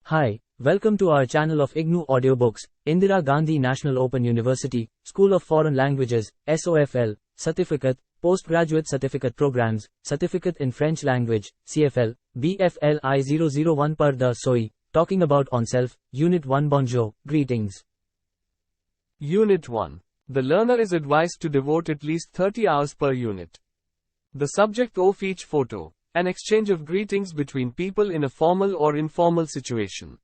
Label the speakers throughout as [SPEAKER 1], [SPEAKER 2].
[SPEAKER 1] Hi, welcome to our channel of IGNOU audiobooks, Indira Gandhi National Open University, School of Foreign Languages, SOFL, Certificate, Postgraduate Certificate Programs, Certificate in French Language, CFL, BFLI-001 per the SOI, talking about Onself, Unit-1 Bonjour, greetings.
[SPEAKER 2] Unit-1. The learner is advised to devote at least 30 hours per unit. The subject of each photo. An exchange of greetings between people in a formal or informal situation.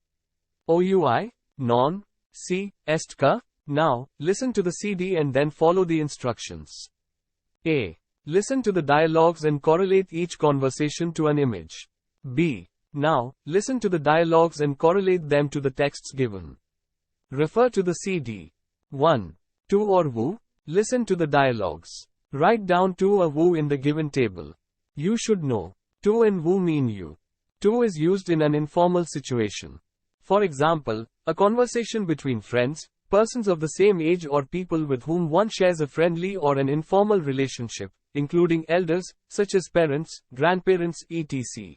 [SPEAKER 2] OUI, non, si, est ka. Now, listen to the CD and then follow the instructions. A. Listen to the dialogues and correlate each conversation to an image. B. Now, listen to the dialogues and correlate them to the texts given. Refer to the CD. 1. To or who. Listen to the dialogues. Write down to or who in the given table. You should know. To and who mean you. To is used in an informal situation. For example, a conversation between friends, persons of the same age or people with whom one shares a friendly or an informal relationship, including elders, such as parents, grandparents, etc.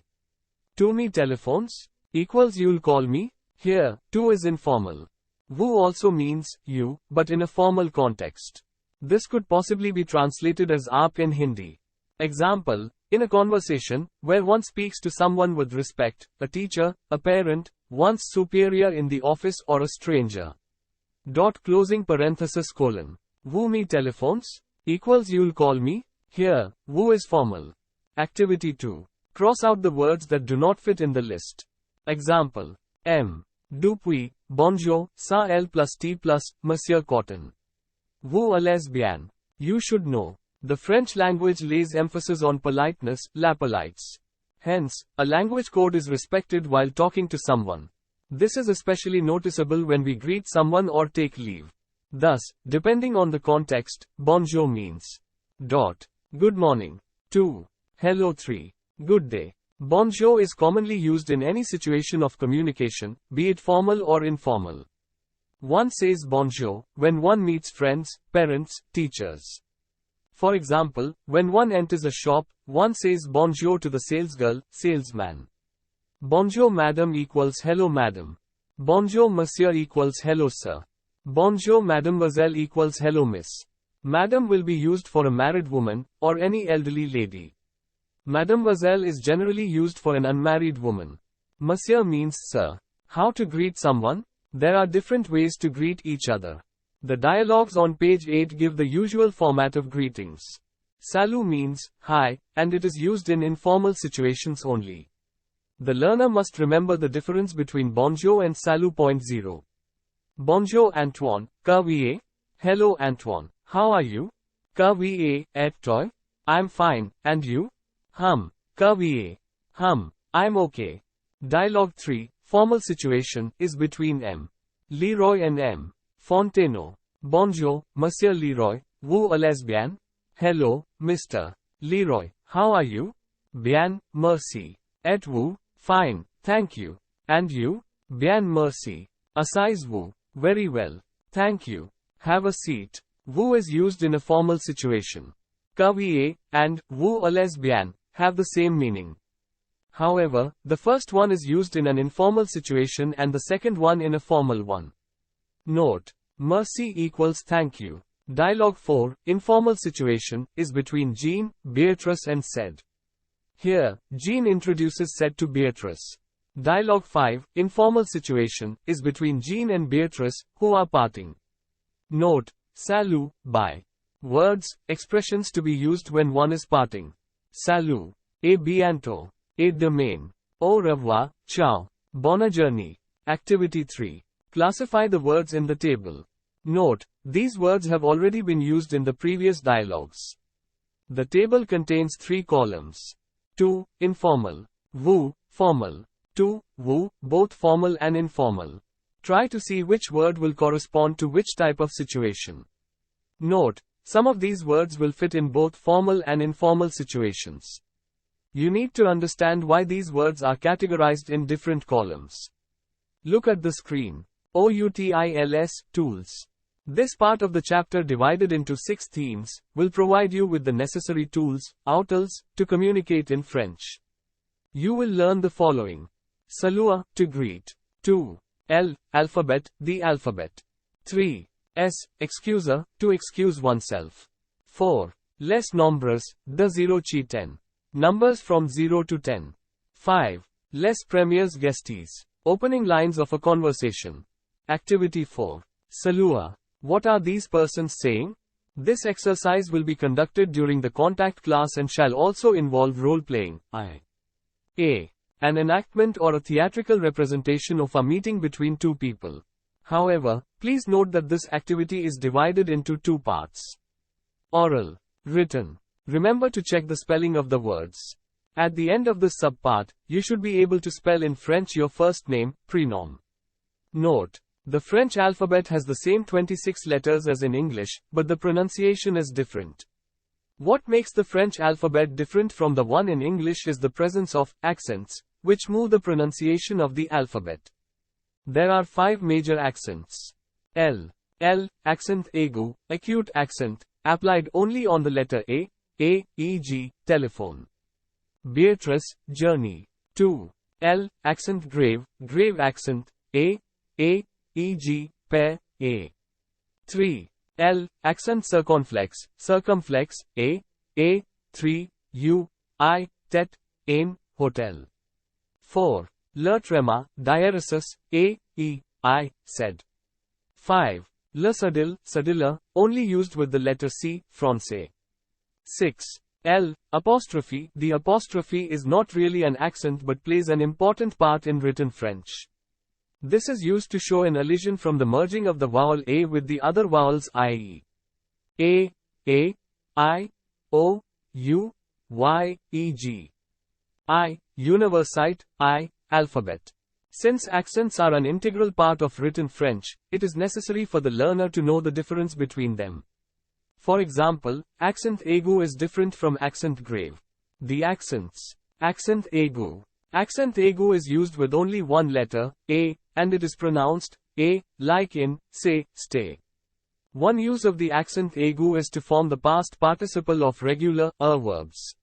[SPEAKER 2] To me telephones equals you'll call me. Here, to is informal. Who also means you, but in a formal context. This could possibly be translated as aap in Hindi. Example, in a conversation, where one speaks to someone with respect, a teacher, a parent, one's superior in the office or a stranger. Closing parenthesis colon. Who me telephones? Equals you'll call me? Here, who is formal. Activity 2. Cross out the words that do not fit in the list. Example. M. Dupuis, Bonjour, ça L plus T plus, Monsieur Cotton. Vous allez bien. You should know. The French language lays emphasis on politeness, la polites. Hence, a language code is respected while talking to someone. This is especially noticeable when we greet someone or take leave. Thus, depending on the context, bonjour means good morning. 2. Hello 3. Good day. Bonjour is commonly used in any situation of communication, be it formal or informal. One says bonjour when one meets friends, parents, teachers. For example, when one enters a shop, one says bonjour to the salesgirl, salesman. Bonjour madam equals hello madam. Bonjour monsieur equals hello sir. Bonjour mademoiselle equals hello miss. Madam will be used for a married woman, or any elderly lady. Mademoiselle is generally used for an unmarried woman. Monsieur means sir. How to greet someone? There are different ways to greet each other. The dialogues on page 8 give the usual format of greetings. Salut means hi, and it is used in informal situations only. The learner must remember the difference between bonjour and salut. 0. Bonjour Antoine, ka vie? Hello Antoine, how are you? Ka vie, et toi? I'm fine, and you? Ka vie? I'm okay. Dialogue 3, formal situation, is between M. Leroy and M. Fontaine. Bonjour, Monsieur Leroy, vous allez bien? Hello, Mr. Leroy, how are you? Bien, merci. Et vous? Fine, thank you. And you? Bien merci. Asseyez-vous? Very well. Thank you. Have a seat. Vous is used in a formal situation. Ka vie and vous allez bien have the same meaning. However, the first one is used in an informal situation and the second one in a formal one. Note. Merci equals thank you. Dialogue 4, informal situation, is between Jean, Beatrice and Said. Here, Jean introduces Said to Beatrice. Dialogue 5, informal situation, is between Jean and Beatrice, who are parting. Note. Salut, bye. Words, expressions to be used when one is parting. Salut. A bientôt. A demain. Au revoir, ciao. Bonne journée. Activity 3. Classify the words in the table. Note, these words have already been used in the previous dialogues. The table contains 3 columns. To, informal. Vous, formal. To, vous, both formal and informal. Try to see which word will correspond to which type of situation. Note, some of these words will fit in both formal and informal situations. You need to understand why these words are categorized in different columns. Look at the screen. OUTILS, Tools. This part of the chapter, divided into 6 themes, will provide you with the necessary tools, outils, to communicate in French. You will learn the following. Salut, to greet. 2. L. Alphabet, the alphabet. 3. S. Excuser, to excuse oneself. 4. Les nombres, the 0 chi 10. Numbers from 0 to 10. 5. Les premiers gestes, opening lines of a conversation. Activity 4. Salua. What are these persons saying? This exercise will be conducted during the contact class and shall also involve role-playing. A. An enactment or a theatrical representation of a meeting between two people. However, please note that this activity is divided into two parts. Oral. Written. Remember to check the spelling of the words. At the end of this subpart, you should be able to spell in French your first name, prénom. Note. The French alphabet has the same 26 letters as in English, but the pronunciation is different. What makes the French alphabet different from the one in English is the presence of accents, which move the pronunciation of the alphabet. There are 5 major accents. L. Accent aigu, acute accent, applied only on the letter A, e.g., telephone. Beatrice, journey. 2. L. Accent grave accent, A, e.g., pair, A. 3. L. Accent circumflex, A, 3, U, I, tet, ain, hotel. 4. Le trema, diaresis, A, E, I, said. 5. Le cedilla, only used with the letter C, français. 6. L. Apostrophe, the apostrophe is not really an accent but plays an important part in written French. This is used to show an elision from the merging of the vowel A with the other vowels i.e. A, I, O, U, Y, e.g. I, universite, I, alphabet. Since accents are an integral part of written French, it is necessary for the learner to know the difference between them. For example, accent aigu is different from accent grave. The accents. Accent aigu. Accent aigu is used with only one letter, A, and it is pronounced, A, like in, say, stay. One use of the accent aigu is to form the past participle of regular, verbs.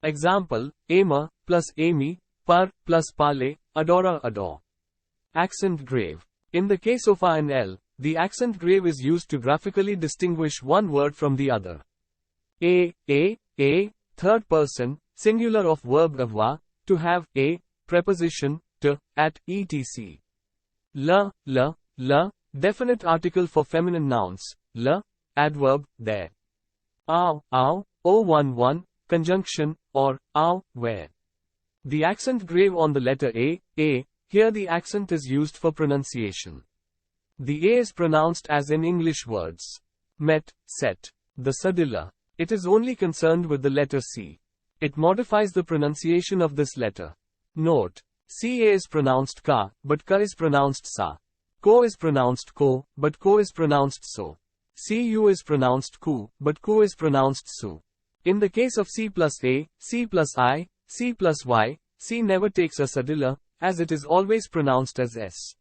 [SPEAKER 2] Example, aimer, plus aimé, par, plus parler, adora, adore. Accent grave. In the case of A and L, the accent grave is used to graphically distinguish one word from the other. A, third person, singular of verb avoir, to have, a, preposition, to, at, etc. La, definite article for feminine nouns, la, adverb, there. Ow, 011, conjunction, or, ow, where. The accent grave on the letter A, here the accent is used for pronunciation. The A is pronounced as in English words. Met, set. The cedilla. It is only concerned with the letter C. It modifies the pronunciation of this letter. Note. CA is pronounced ka, but ka is pronounced sa. Ko is pronounced ko, but ko is pronounced so. CU is pronounced ku, but ku is pronounced su. In the case of C plus A, C plus I, C plus Y, C never takes a cedilla, as it is always pronounced as S.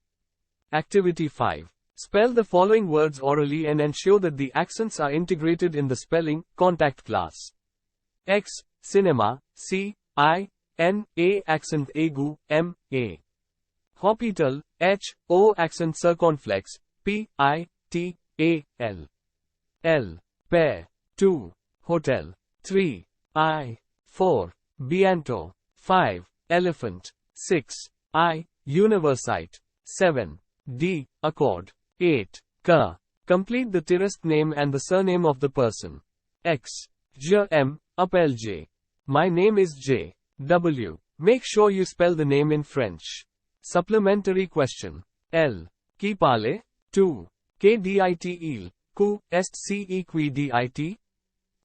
[SPEAKER 2] Activity 5. Spell the following words orally and ensure that the accents are integrated in the spelling contact class. X, cinema, C, I, N, A accent aigu, M, A. Hospital, H, O accent circumflex, P, I, T, A, L. L. Pair. 2. Hotel. 3. I. 4. Bianto. 5. Elephant. 6. I. Universite. 7. D. Accord. 8. Ka. Complete the terraced name and the surname of the person. X. Je m'appelle J. My name is J. W. Make sure you spell the name in French. Supplementary question. L. Qui parle? 2. Que dit-il? Qui est qui dit?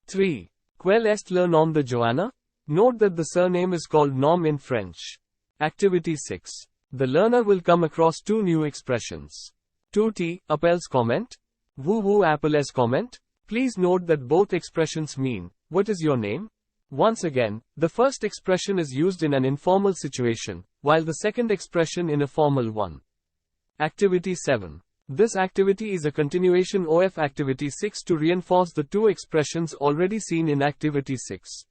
[SPEAKER 2] 3. Quel est le nom de Joanna? Note that the surname is called nom in French. Activity 6. The learner will come across two new expressions. 2T, appelles comment? Vous appelez comment? Please note that both expressions mean, what is your name? Once again, the first expression is used in an informal situation, while the second expression in a formal one. Activity 7. This activity is a continuation of Activity 6 to reinforce the two expressions already seen in Activity 6.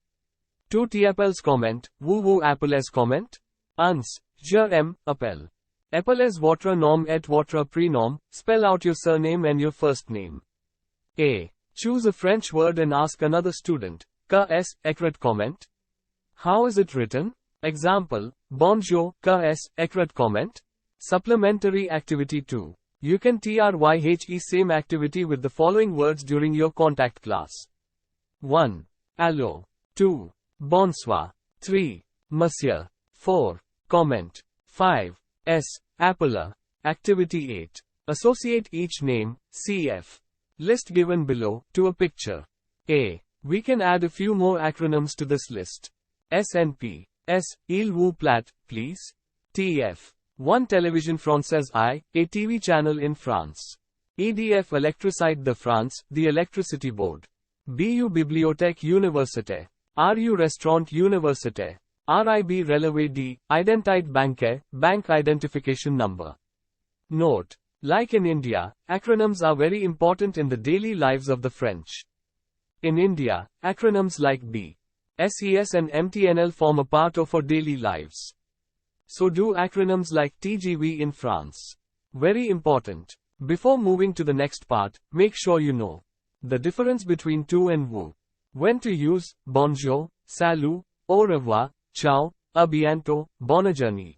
[SPEAKER 2] 2T appelles comment, vous appelez comment? Ans, je m'appelle. Appelez votre nom et votre prénom, spell out your surname and your first name. A. Choose a French word and ask another student, qu'est-ce écrit comment? How is it written? Example, Bonjour, qu'est-ce écrit comment? Supplementary activity 2. You can try same activity with the following words during your contact class. 1. Allô. 2. Bonsoir. 3. Monsieur. 4. Comment. 5. Appeler. Activity 8. Associate each name, CF. List given below, to a picture. A. We can add a few more acronyms to this list. SNP. S. Il vous plaît, please. TF. One Télévision Française I, a TV channel in France. EDF Électricité de France, the electricity board. BU Bibliothèque Université. RU Restaurant Université. RIB Relevé D, Identité Bancaire, Bank Identification Number. Note. Like in India, acronyms are very important in the daily lives of the French. In India, acronyms like B, SES and MTNL form a part of our daily lives. So do acronyms like TGV in France. Very important. Before moving to the next part, make sure you know the difference between to and vous. When to use bonjour, salut, au revoir, ciao, à bientôt, bonne journée.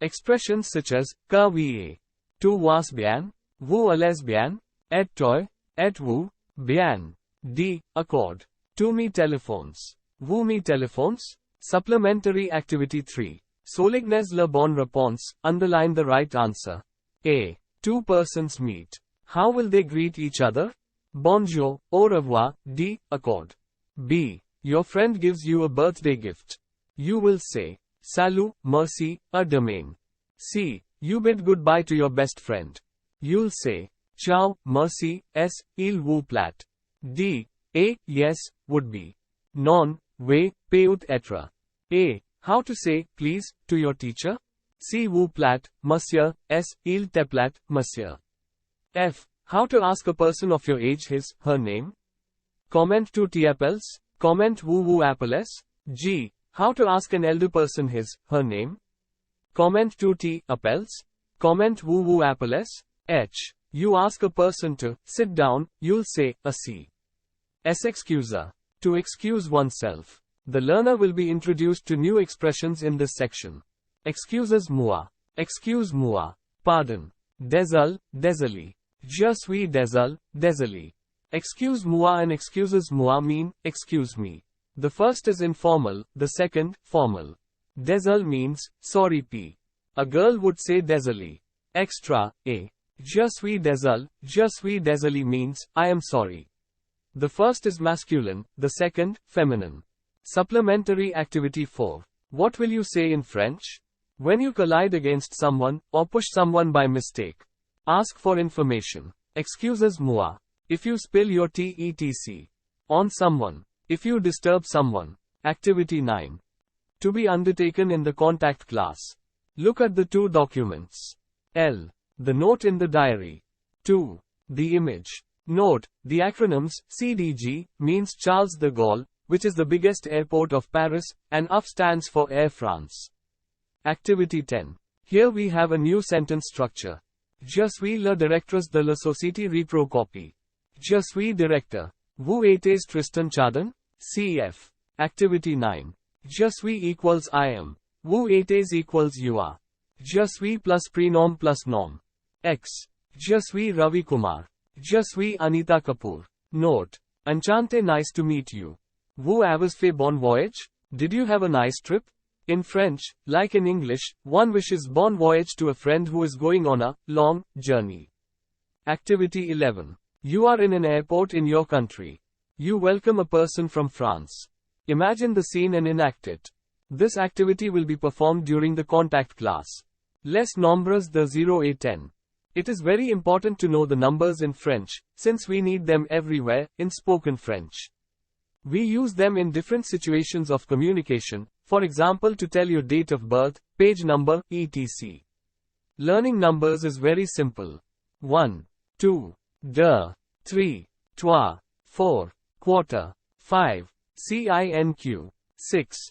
[SPEAKER 2] Expressions such as que va, tu vas bien, vous allez bien, et toi, et vous, bien. D. Accord. To me telephones. Vous me telephones. Supplementary activity 3. Soulignes la bonne réponse. Underline the right answer. A. Two persons meet. How will they greet each other? Bonjour, au revoir. D. Accord. B. Your friend gives you a birthday gift. You will say, salut, merci, à demain. C. You bid goodbye to your best friend. You'll say, ciao, merci, il vous plaît. D. A. Yes, would be. Non, oui, peut être. A. How to say, please, to your teacher? S'il vous plaît, monsieur, il te plaît, monsieur. F. How to ask a person of your age his, her name? Comment tu t'appelles? Comment vous appelez? G. How to ask an elder person his, her name? Comment tu t'appelles? Comment vous appelez? H. You ask a person to sit down, you'll say, assis. Excuser. To excuse oneself. The learner will be introduced to new expressions in this section. Excusez-moi. Excuse-moi. Pardon. Désolé, désolé. Je suis désolé, désolé. Excuse-moi and excuses-moi mean, excuse me. The first is informal, the second, formal. Désolé means, sorry p. A girl would say désolé. Extra, a. Je suis désolé means, I am sorry. The first is masculine, the second, feminine. Supplementary activity 4. What will you say in French? When you collide against someone, or push someone by mistake. Ask for information. Excusez-moi. If you spill your tea etc. on someone. If you disturb someone. Activity 9. To be undertaken in the contact class. Look at the two documents. L. The note in the diary. 2. The image. Note, the acronyms, CDG, means Charles de Gaulle, which is the biggest airport of Paris, and AF stands for Air France. Activity 10. Here we have a new sentence structure. Je suis le directeur de la société Reprocopie. Je suis directeur. Vous êtes Tristan Chardin? CF. Activity 9. Je suis equals I am. Vous êtes equals you are. Je suis plus prénom plus nom. X. Je suis Ravi Kumar. Je suis Anita Kapoor. Note. Enchanté, nice to meet you. Vous avez fait bon voyage? Did you have a nice trip? In French, like in English, one wishes bon voyage to a friend who is going on a long journey. Activity 11. You are in an airport in your country. You welcome a person from France. Imagine the scene and enact it. This activity will be performed during the contact class. Les nombres de 0 à 10. It is very important to know the numbers in French, since we need them everywhere, in spoken French. We use them in different situations of communication, for example to tell your date of birth, page number, etc. Learning numbers is very simple. 1, 2, 3, 4, quarter, 5, CINQ, 6,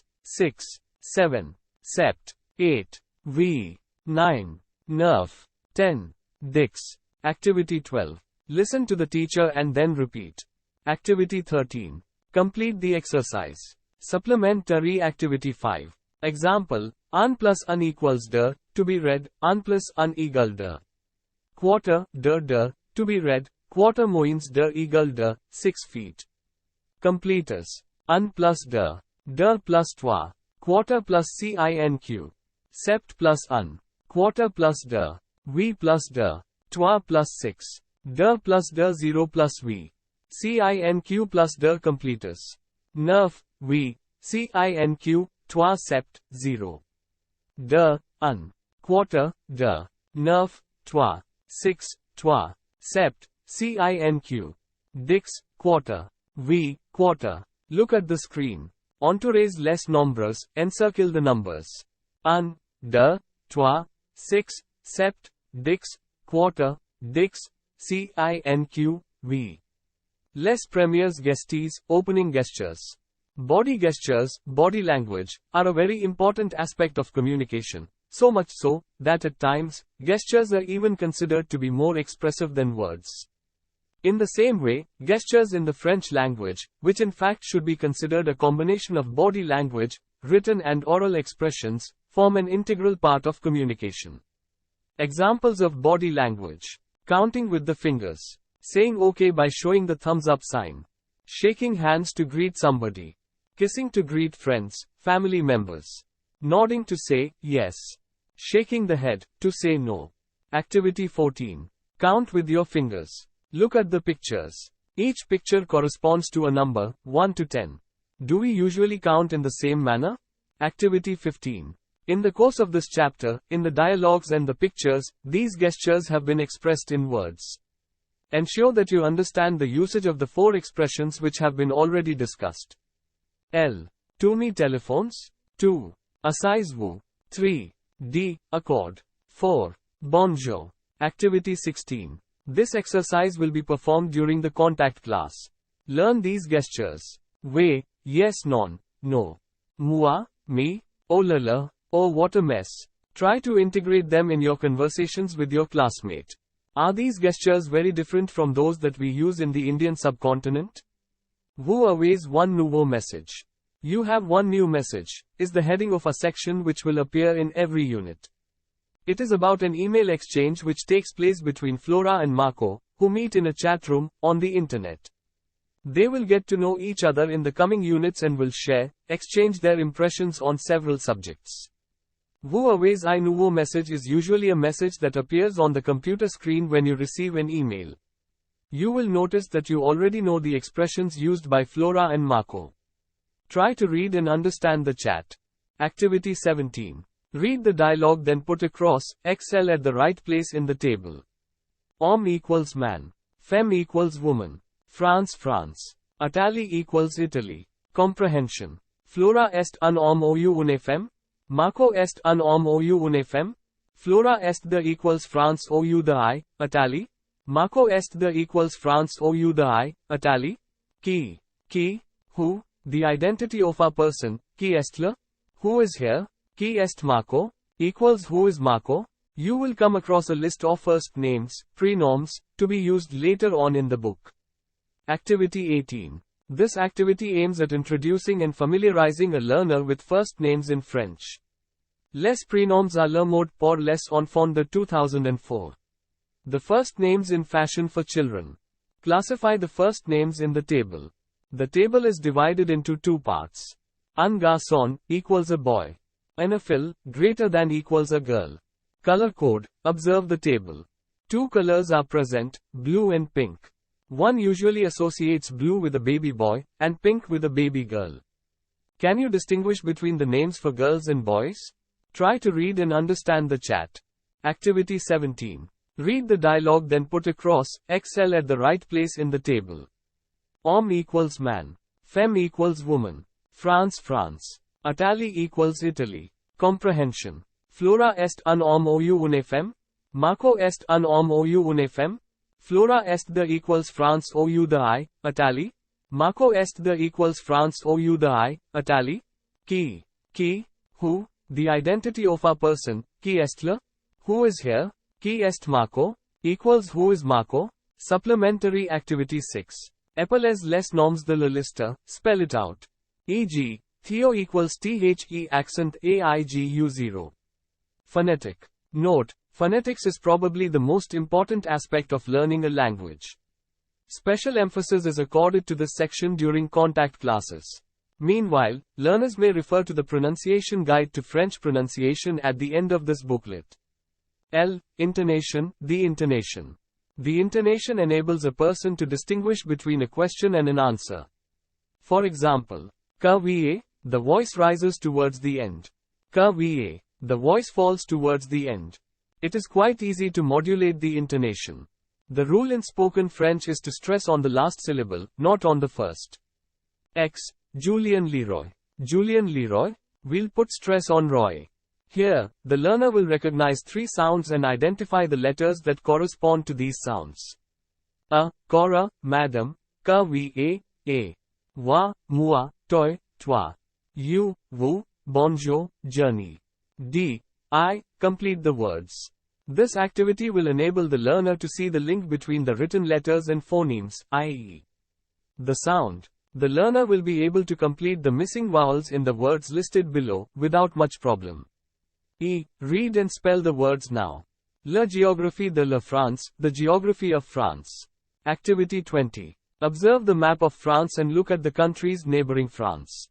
[SPEAKER 2] 7, sept, 8, V, 9, Nerf. 10. Dix. Activity 12. Listen to the teacher and then repeat. Activity 13. Complete the exercise. Supplementary Activity 5. Example, un plus un equals de, to be read, un plus un equal de. Quarter, de, to be read, quarter moins de equal de, 6 feet. Completus. Un plus de plus trois, quarter plus cinq, sept plus un, quarter plus de, huit plus de, trois plus 6, de plus de 0 plus huit, cinq plus de completus. Neuf, huit, cinq, trois sept, 0. De, un, quarter, de, neuf, trois, 6, trois, sept, cinq. Dix, quarter. We, quarter. Look at the screen. Entourage les nombres, encircle the numbers. Un, deux, trois, 6, sept, dix, quarter, dix, cinq, we. Les premiers gestes, opening gestures. Body gestures, body language, are a very important aspect of communication. So much so, that at times, gestures are even considered to be more expressive than words. In the same way, gestures in the French language, which in fact should be considered a combination of body language, written and oral expressions, form an integral part of communication. Examples of body language. Counting with the fingers. Saying OK by showing the thumbs up sign. Shaking hands to greet somebody. Kissing to greet friends, family members. Nodding to say yes. Shaking the head to say no. Activity 14. Count with your fingers. Look at the pictures. Each picture corresponds to a number, 1 to 10. Do we usually count in the same manner? Activity 15. In the course of this chapter, in the dialogues and the pictures, these gestures have been expressed in words. Ensure that you understand the usage of the 4 expressions which have been already discussed. L. To me telephones. 2. Asseyez-vous. 3. D. Accord. 4. Bonjour. Activity 16. This exercise will be performed during the contact class. Learn these gestures. Oui, yes, non, no. Moi, me, oh la la, oh what a mess. Try to integrate them in your conversations with your classmate. Are these gestures very different from those that we use in the Indian subcontinent? Vous avez un nouveau message. You have one new message, is the heading of a section which will appear in every unit. It is about an email exchange which takes place between Flora and Marco, who meet in a chat room, on the internet. They will get to know each other in the coming units and will share, exchange their impressions on several subjects. Vous avez un nouveau message is usually a message that appears on the computer screen when you receive an email. You will notice that you already know the expressions used by Flora and Marco. Try to read and understand the chat. Activity 17. Read the dialogue then put a cross, XL at the right place in the table. Homme equals man. Femme equals woman. France, France. Italie equals Italy. Comprehension. Flora est un homme ou une femme? Marco est un homme ou une femme? Flora est de equals France ou de I, Italie? Marco est de equals France ou de I, Italie? Qui? Who? The identity of a person, qui est-le? Who is here? Qui est Marco? Equals who is Marco? You will come across a list of first names, prenoms, to be used later on in the book. Activity 18. This activity aims at introducing and familiarizing a learner with first names in French. Les prénoms à la mode pour les enfants de 2004. The first names in fashion for children. Classify the first names in the table. The table is divided into 2 parts. Un garçon equals a boy. Une fille greater than equals a girl. Color code. Observe the table. 2 colors are present, blue and pink. One usually associates blue with a baby boy, and pink with a baby girl. Can you distinguish between the names for girls and boys? Try to read and understand the chat. Activity 17. Read the dialogue then put a cross, XL at the right place in the table. Homme equals man. Femme equals woman. France, France. Italie equals Italy. Comprehension. Flora est un homme ou une femme? Marco est un homme ou une femme? Flora est de equals France ou de I, Italie? Marco est de equals France ou de I, Italie? Qui? Who? The identity of a person, qui est-le? Who is here? Qui est Marco? Equals who is Marco? Supplementary activity 6. Épaules les noms de la liste, spell it out. E.g., Theo equals THE accent AIGU0. Phonetic. Note, phonetics is probably the most important aspect of learning a language. Special emphasis is accorded to this section during contact classes. Meanwhile, learners may refer to the pronunciation guide to French pronunciation at the end of this booklet. L. Intonation. The intonation. The intonation enables a person to distinguish between a question and an answer. For example, ka va, the voice rises towards the end. Ka va, the voice falls towards the end. It is quite easy to modulate the intonation. The rule in spoken French is to stress on the last syllable, not on the first. X. Julien Leroy. Julien Leroy? We'll put stress on Roy. Here, the learner will recognize three sounds and identify the letters that correspond to these sounds. A. Cora, madam. Ka va, a. Wa, moi, toi, toi. U, vous, bonjour, journey. D. I, complete the words. This activity will enable the learner to see the link between the written letters and phonemes, i.e. the sound. The learner will be able to complete the missing vowels in the words listed below, without much problem. E. Read and spell the words now. La géographie de la France, the geography of France. Activity 20. Observe the map of France and look at the countries neighboring France.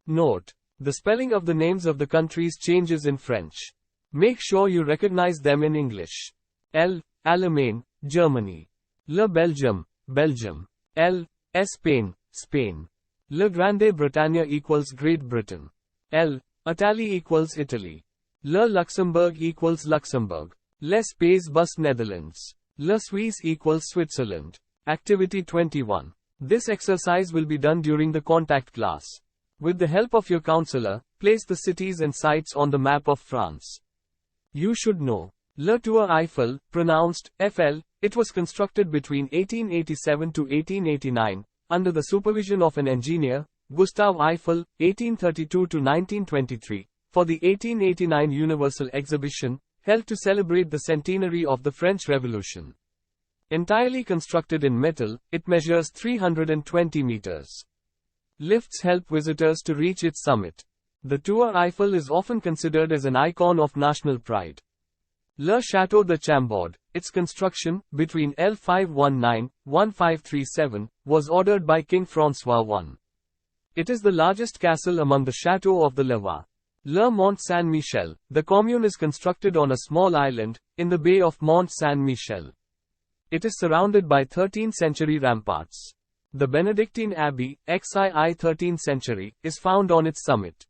[SPEAKER 2] Note, the spelling of the names of the countries changes in French. Make sure you recognize them in English. L. Allemagne, Germany. Le Belgium, Belgium. L. Spain, Spain. Le Grande Bretagne equals Great Britain. L. Italy equals Italy. Le Luxembourg equals Luxembourg. Les Pays Bas Netherlands. Le Suisse equals Switzerland. Activity 21. This exercise will be done during the contact class. With the help of your counselor, place the cities and sites on the map of France. You should know. Le Tour Eiffel, pronounced FL, it was constructed between 1887 to 1889, under the supervision of an engineer, Gustave Eiffel, 1832 to 1923, for the 1889 Universal Exhibition, held to celebrate the centenary of the French Revolution. Entirely constructed in metal, it measures 320 meters. Lifts help visitors to reach its summit. The Tour Eiffel is often considered as an icon of national pride. Le Château de Chambord, its construction, between L519-1537, was ordered by King François I. It is the largest castle among the châteaux of the Loire. Le Mont Saint-Michel, the commune is constructed on a small island, in the bay of Mont Saint-Michel. It is surrounded by 13th century ramparts. The Benedictine Abbey, XII 13th century, is found on its summit.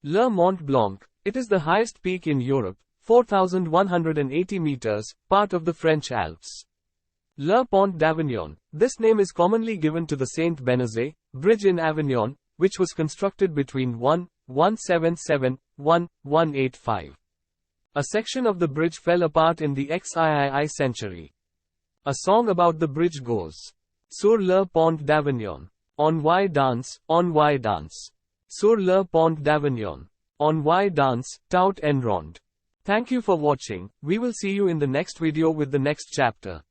[SPEAKER 2] Le Mont Blanc, it is the highest peak in Europe, 4,180 meters, part of the French Alps. Le Pont d'Avignon, this name is commonly given to the Saint Benazet bridge in Avignon, which was constructed between 1177-1185. A section of the bridge fell apart in the XIII century. A song about the bridge goes: Sur le pont d'Avignon. On y danse, on y danse. Sur le pont d'Avignon. On y danse, tout en ronde. Thank you for watching. We will see you in the next video with the next chapter.